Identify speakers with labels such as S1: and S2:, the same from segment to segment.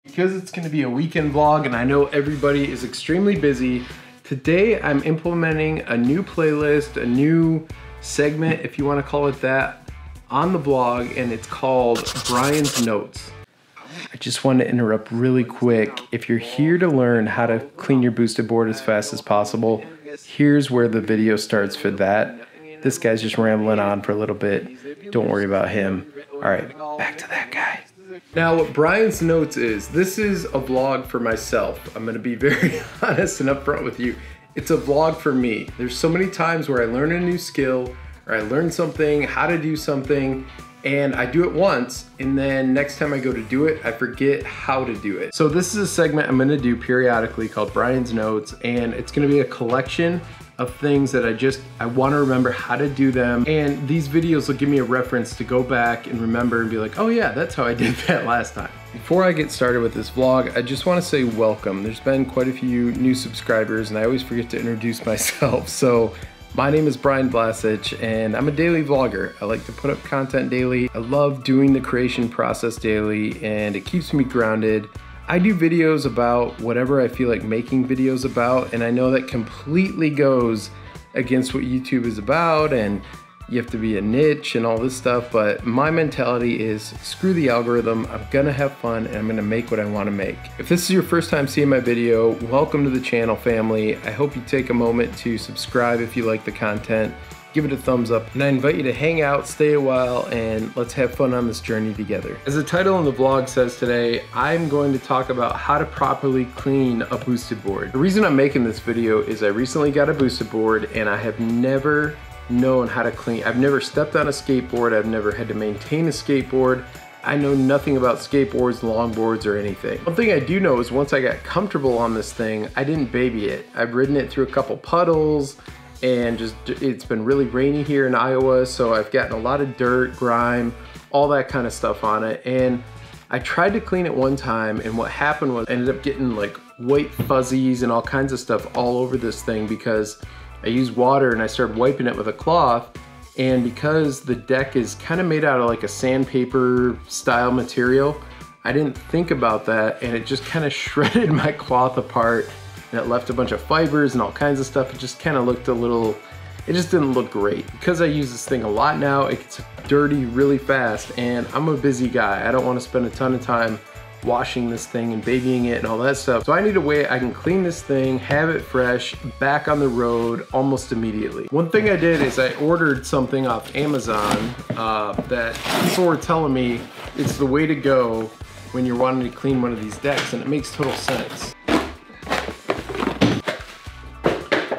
S1: Because it's going to be a weekend vlog and I know everybody is extremely busy, today I'm implementing a new playlist, a new segment, if you want to call it that, on the vlog, and it's called Brian's Notes. I just want to interrupt really quick. If you're here to learn how to clean your boosted board as fast as possible, here's where the video starts for that. This guy's just rambling on for a little bit. Don't worry about him. All right, back to that guy. Now, what Brian's Notes is, this is a vlog for myself. I'm gonna be very honest and upfront with you. It's a vlog for me. There's so many times where I learn a new skill, or I learn something, how to do something, and I do it once, and then next time I go to do it, I forget how to do it. So this is a segment I'm gonna do periodically called Brian's Notes, and it's gonna be a collection of things that I wanna remember how to do them. And these videos will give me a reference to go back and remember and be like, oh yeah, that's how I did that last time. Before I get started with this vlog, I just wanna say welcome. There's been quite a few new subscribers and I always forget to introduce myself. So my name is Brian Vlasich and I'm a daily vlogger. I like to put up content daily. I love doing the creation process daily and it keeps me grounded. I do videos about whatever I feel like making videos about, and I know that completely goes against what YouTube is about, and you have to be a niche and all this stuff, but my mentality is screw the algorithm, I'm gonna have fun and I'm gonna make what I wanna make. If this is your first time seeing my video, welcome to the channel, family. I hope you take a moment to subscribe if you like the content. Give it a thumbs up, and I invite you to hang out, stay a while, and let's have fun on this journey together. As the title in the vlog says today, I'm going to talk about how to properly clean a boosted board. The reason I'm making this video is I recently got a boosted board and I have never known how to clean. I've never stepped on a skateboard, I've never had to maintain a skateboard. I know nothing about skateboards, longboards, or anything. One thing I do know is once I got comfortable on this thing, I didn't baby it. I've ridden it through a couple puddles, and it's been really rainy here in Iowa, so I've gotten a lot of dirt, grime, all that kind of stuff on it. And I tried to clean it one time, and what happened was I ended up getting like white fuzzies and all kinds of stuff all over this thing because I used water and I started wiping it with a cloth. And because the deck is kind of made out of like a sandpaper style material, I didn't think about that, and it just kind of shredded my cloth apart. And it left a bunch of fibers and all kinds of stuff. It just kind of looked a little, it just didn't look great. Because I use this thing a lot now, it gets dirty really fast, and I'm a busy guy. I don't want to spend a ton of time washing this thing and babying it and all that stuff. So I need a way I can clean this thing, have it fresh, back on the road almost immediately. One thing I did is I ordered something off Amazon that people were telling me it's the way to go when you're wanting to clean one of these decks, and it makes total sense.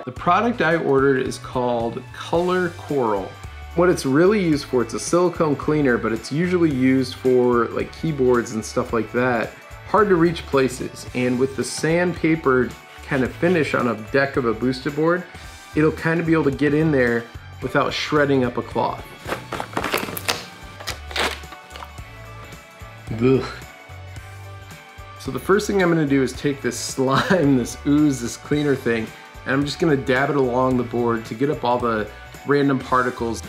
S1: The product I ordered is called Color Coral. What it's really used for, it's a silicone cleaner, but it's usually used for like keyboards and stuff like that. Hard to reach places. And with the sandpaper kind of finish on a deck of a boosted board, it'll kind of be able to get in there without shredding up a cloth. Ugh. So the first thing I'm gonna do is take this slime, this ooze, this cleaner thing, and I'm just gonna dab it along the board to get up all the random particles.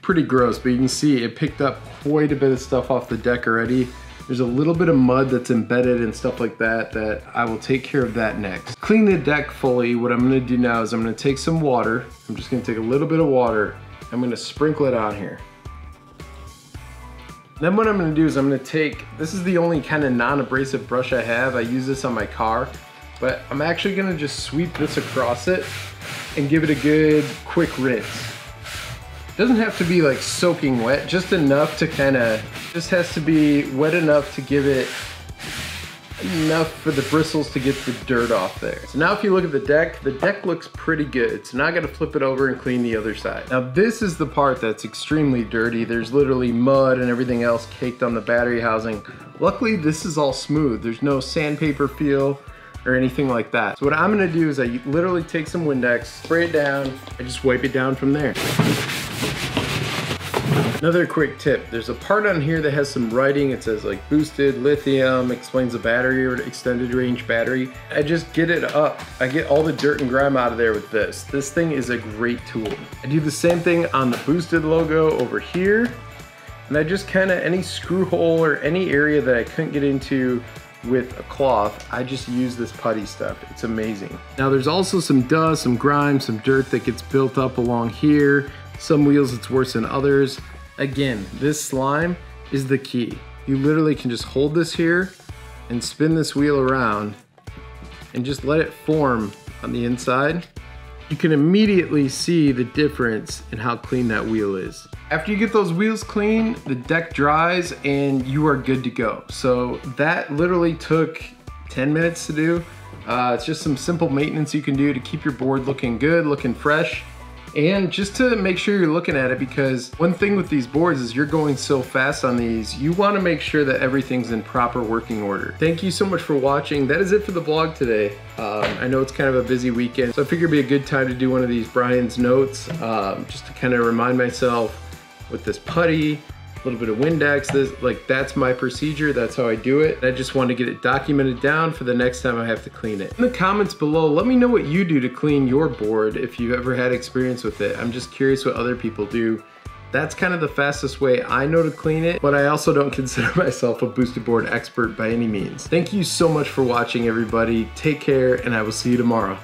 S1: Pretty gross, but you can see it picked up quite a bit of stuff off the deck already. There's a little bit of mud that's embedded and stuff like that that I will take care of that next. Clean the deck fully, what I'm gonna do now is I'm gonna take some water. I'm just gonna take a little bit of water. I'm gonna sprinkle it on here. Then what I'm gonna do is I'm gonna take, this is the only kind of non-abrasive brush I have. I use this on my car, but I'm actually gonna just sweep this across it and give it a good quick rinse. It doesn't have to be like soaking wet, just enough to kind of, just has to be wet enough to give it enough for the bristles to get the dirt off there. So now if you look at the deck looks pretty good. So now I gotta flip it over and clean the other side. Now this is the part that's extremely dirty. There's literally mud and everything else caked on the battery housing. Luckily this is all smooth. There's no sandpaper feel or anything like that. So what I'm gonna do is I literally take some Windex, spray it down, I just wipe it down from there. Another quick tip, there's a part on here that has some writing. It says like boosted lithium, explains the battery or extended range battery. I just get it up. I get all the dirt and grime out of there with this. This thing is a great tool. I do the same thing on the boosted logo over here. And I just kind of, any screw hole or any area that I couldn't get into with a cloth, I just use this putty stuff. It's amazing. Now there's also some dust, some grime, some dirt that gets built up along here. Some wheels it's worse than others. Again, this slime is the key. You literally can just hold this here and spin this wheel around and just let it form on the inside. You can immediately see the difference in how clean that wheel is. After you get those wheels clean, the deck dries and you are good to go. So that literally took 10 minutes to do. It's just some simple maintenance you can do to keep your board looking good, looking fresh. And just to make sure you're looking at it, because one thing with these boards is you're going so fast on these, you want to make sure that everything's in proper working order. Thank you so much for watching. That is it for the vlog today. I know it's kind of a busy weekend, so I figured it'd be a good time to do one of these Brian's notes, just to kind of remind myself with this putty, a little bit of Windex, that's my procedure, that's how I do it. I just want to get it documented down for the next time I have to clean it. In the comments below, let me know what you do to clean your board if you've ever had experience with it. I'm just curious what other people do. That's kind of the fastest way I know to clean it, but I also don't consider myself a boosted board expert by any means. Thank you so much for watching, everybody. Take care, and I will see you tomorrow.